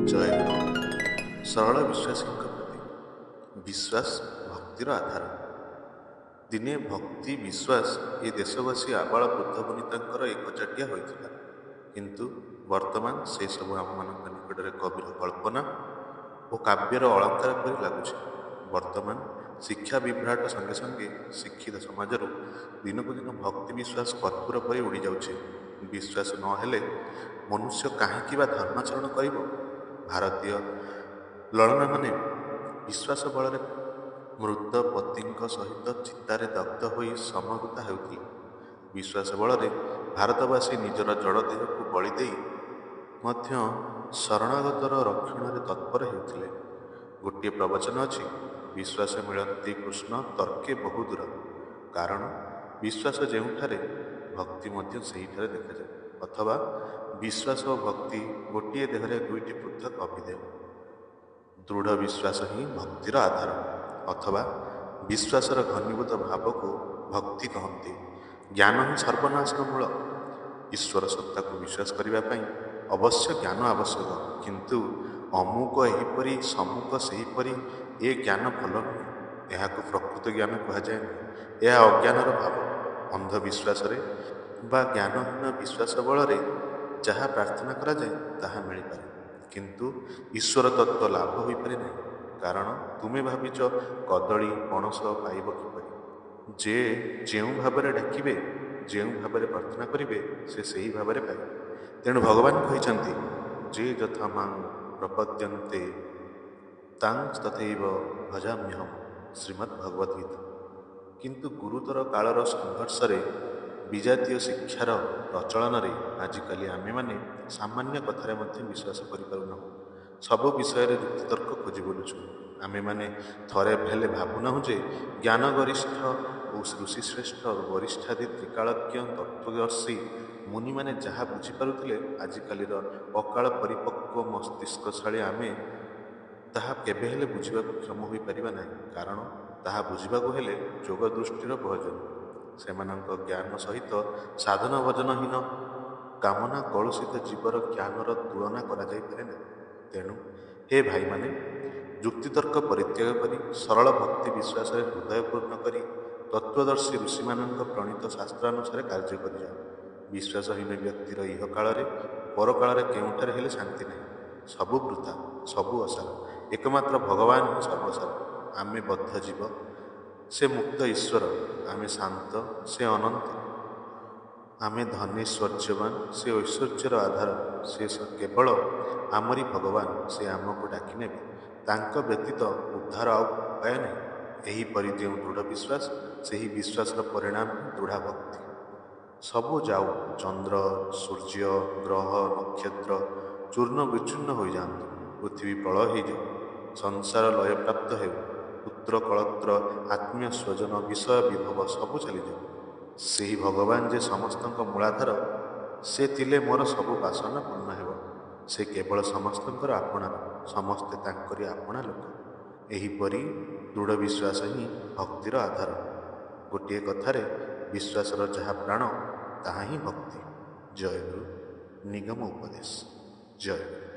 ଜୟ ଗୁରୁ। ସରଳ ବିଶ୍ୱାସୀଙ୍କ ପ୍ରତି ବିଶ୍ୱାସ ଭକ୍ତିର ଆଧାର। ଦିନେ ଭକ୍ତି ବିଶ୍ୱାସ ଏ ଦେଶବାସୀ ଆବାଳ ବୃଦ୍ଧ ବନିତାଙ୍କର ଏକଚାଟିଆ ହୋଇଥିଲା। କିନ୍ତୁ ବର୍ତ୍ତମାନ ସେସବୁ ଆମମାନଙ୍କ ନିକଟରେ ଗଭୀର କଳ୍ପନା ଓ କାବ୍ୟର ଅଳଙ୍କାର ପରି ଲାଗୁଛି। ବର୍ତ୍ତମାନ ଶିକ୍ଷା ବିଭ୍ରାଟ ସଙ୍ଗେ ସଙ୍ଗେ ଶିକ୍ଷିତ ସମାଜରୁ ଦିନକୁ ଦିନ ଭକ୍ତି ବିଶ୍ୱାସ କର୍ପୂର ପରି ଉଡ଼ିଯାଉଛି। ବିଶ୍ୱାସ ନ ହେଲେ ମନୁଷ୍ୟ କାହିଁକି ବା ଧର୍ମାଚରଣ କରିବ? ଭାରତୀୟ ଲଳନାମାନେ ବିଶ୍ୱାସ ବଳରେ ମୃତ ପତିଙ୍କ ସହିତ ଚିତାରେ ଦଗ୍ଧ ହୋଇ ସମବେତା ହେଉଥିଲେ। ବିଶ୍ୱାସ ବଳରେ ଭାରତବାସୀ ନିଜର ଜଡ଼ ଦେହକୁ ବଳି ଦେଇ ମଧ୍ୟ ଶରଣାଗତର ରକ୍ଷଣରେ ତତ୍ପର ହେଉଥିଲେ। ଗୋଟିଏ ପ୍ରବଚନ ଅଛି, ବିଶ୍ୱାସ ମିଳନ୍ତି କୃଷ୍ଣ ତର୍କେ ବହୁ ଦୂର। କାରଣ ବିଶ୍ୱାସ ଯେଉଁଠାରେ ଭକ୍ତି ମଧ୍ୟ ସେହିଠାରେ ଦେଖାଯାଏ। ଅଥବା ବିଶ୍ୱାସ ଓ ଭକ୍ତି ଗୋଟିଏ ଦେହରେ ଦୁଇଟି ପୃଥକ୍ ଅଭିଧେୟ। ଦୃଢ଼ ବିଶ୍ୱାସ ହିଁ ଭକ୍ତିର ଆଧାର। ଅଥବା ବିଶ୍ୱାସର ଘନୀଭୂତ ଭାବକୁ ଭକ୍ତି କହନ୍ତି। ଜ୍ଞାନ ହିଁ ସର୍ବନାଶର ମୂଳ। ଈଶ୍ୱର ସତ୍ତାକୁ ବିଶ୍ୱାସ କରିବା ପାଇଁ ଅବଶ୍ୟ ଜ୍ଞାନ ଆବଶ୍ୟକ, କିନ୍ତୁ ଅମୁକ ଏହିପରି ସମୁକ ସେହିପରି ଏ ଜ୍ଞାନ ଭଲ ନୁହେଁ। ଏହାକୁ ପ୍ରକୃତ ଜ୍ଞାନ କୁହାଯାଏ ନାହିଁ। ଏହା ଅଜ୍ଞାନର ଭାବ। ଅନ୍ଧବିଶ୍ୱାସରେ ବା ଜ୍ଞାନହୀନ ବିଶ୍ୱାସ ବଳରେ ଯାହା ପ୍ରାର୍ଥନା କରାଯାଏ ତାହା ମିଳିପାରେ, କିନ୍ତୁ ଈଶ୍ୱର ତତ୍ତ୍ୱ ଲାଭ ହୋଇପାରେ ନାହିଁ। କାରଣ ତୁମେ ଭାବିଛ କଦଳୀ ପଣସ ପାଇବ କିପରି? ଯେ ଯେଉଁ ଭାବରେ ଡାକିବେ, ଯେଉଁ ଭାବରେ ପ୍ରାର୍ଥନା କରିବେ, ସେ ସେହି ଭାବରେ ପାଇବେ। ତେଣୁ ଭଗବାନ କହିଛନ୍ତି, ଯେ ଯଥା ମାଂ ପ୍ରପଦ୍ୟନ୍ତେ ତାଂ ତଥୈବ ଭଜାମ୍ୟହମ୍। ଶ୍ରୀମଦ୍ ଭଗବଦ୍ ଗୀତା। କିନ୍ତୁ ଗୁରୁତର କାଳର ସଂଘର୍ଷରେ ବିଜାତୀୟ ଶିକ୍ଷାର ପ୍ରଚଳନରେ ଆଜିକାଲି ଆମେମାନେ ସାମାନ୍ୟ କଥାରେ ମଧ୍ୟ ବିଶ୍ୱାସ କରିପାରୁନାହୁଁ। ସବୁ ବିଷୟରେ ଯୁକ୍ତିତର୍କ ଖୋଜି ବୁଲୁଛୁ। ଆମେମାନେ ଥରେ ହେଲେ ଭାବୁନାହୁଁ ଯେ ଜ୍ଞାନ ଗରିଷ୍ଠ ଓ ଋଷିଶ୍ରେଷ୍ଠ ବରିଷ୍ଠାଦି ତ୍ରିକାଳଜ୍ଞ ତତ୍ତ୍ୱଦର୍ଶୀ ମୁନିମାନେ ଯାହା ବୁଝିପାରୁଥିଲେ, ଆଜିକାଲିର ଅକାଳ ପରିପକ୍ୱ ମସ୍ତିଷ୍କଶାଳୀ ଆମେ ତାହା କେବେହେଲେ ବୁଝିବାକୁ କ୍ଷମ ହୋଇପାରିବା ନାହିଁ। କାରଣ ତାହା ବୁଝିବାକୁ ହେଲେ ଯୋଗ ଦୃଷ୍ଟିର ପ୍ରୟୋଜନ। ସେମାନଙ୍କ ଜ୍ଞାନ ସହିତ ସାଧନ ଭଜନହୀନ କାମନା କଳୁଷିତ ଜୀବର ଜ୍ଞାନର ତୁଳନା କରାଯାଇପାରେ ନାହିଁ। ତେଣୁ ହେ ଭାଇମାନେ, ଯୁକ୍ତିତର୍କ ପରିତ୍ୟାଗ କରି ସରଳ ଭକ୍ତି ବିଶ୍ୱାସରେ ହୃଦୟ ପୂର୍ଣ୍ଣ କରି ତତ୍ତ୍ୱଦର୍ଶୀ ଋଷିମାନଙ୍କ ପ୍ରଣୀତ ଶାସ୍ତ୍ରାନୁସାରେ କାର୍ଯ୍ୟ କରିଯାଅ। ବିଶ୍ୱାସହୀନ ବ୍ୟକ୍ତିର ଇହକାଳରେ ପରକାଳରେ କେଉଁଠାରେ ହେଲେ ଶାନ୍ତି ନାହିଁ। ସବୁ ବୃଥା, ସବୁ ଅସାର। ଏକମାତ୍ର ଭଗବାନ ହିଁ ସର୍ବସାର। ଆମେ ବଦ୍ଧ ଜୀବ, ସେ ମୁକ୍ତ ଈଶ୍ୱର। ଆମେ ଶାନ୍ତ, ସେ ଅନନ୍ତ। ଆମେ ଧନୈଶ୍ୱର୍ଯ୍ୟବାନ, ସେ ଐଶ୍ୱର୍ଯ୍ୟର ଆଧାର। ସେ କେବଳ ଆମରି ଭଗବାନ। ସେ ଆମକୁ ଡାକି ନେବେ। ତାଙ୍କ ବ୍ୟତୀତ ଉଦ୍ଧାର ଆଉ ଉପାୟ ନାହିଁ। ଏହିପରି ଯେଉଁ ଦୃଢ଼ ବିଶ୍ୱାସ, ସେହି ବିଶ୍ୱାସର ପରିଣାମ ହିଁ ଦୃଢ଼ା ଭକ୍ତି। ସବୁ ଯାଉ, ଚନ୍ଦ୍ର ସୂର୍ଯ୍ୟ ଗ୍ରହ ନକ୍ଷତ୍ର ଚୂର୍ଣ୍ଣ ବିଚୂର୍ଣ୍ଣ ହୋଇଯାଆନ୍ତୁ, ପୃଥିବୀ ପ୍ରଳୟ ହୋଇଯାଉ, ସଂସାର ଲୟପ୍ରାପ୍ତ ହେଉ, ପୁତ୍ର କଳତ୍ର ଆତ୍ମୀୟ ସ୍ୱଜନ ବିଷୟ ବିଭବ ସବୁ ଚାଲିଯାଉ, ସେହି ଭଗବାନ ଯେ ସମସ୍ତଙ୍କ ମୂଳାଧାର, ସେ ଥିଲେ ମୋର ସବୁ ବାସନା ପୂର୍ଣ୍ଣ ହେବ। ସେ କେବଳ ସମସ୍ତଙ୍କର ଆପଣାର, ସମସ୍ତେ ତାଙ୍କରି ଆପଣା ଲୋକ। ଏହିପରି ଦୃଢ଼ ବିଶ୍ୱାସ ହିଁ ଭକ୍ତିର ଆଧାର। ଗୋଟିଏ କଥାରେ, ବିଶ୍ୱାସର ଯାହା ପ୍ରାଣ ତାହା ହିଁ ଭକ୍ତି। ଜୟ ଗୁରୁ। ନିଗମ ଉପଦେଶ। ଜୟ ଗୁରୁ।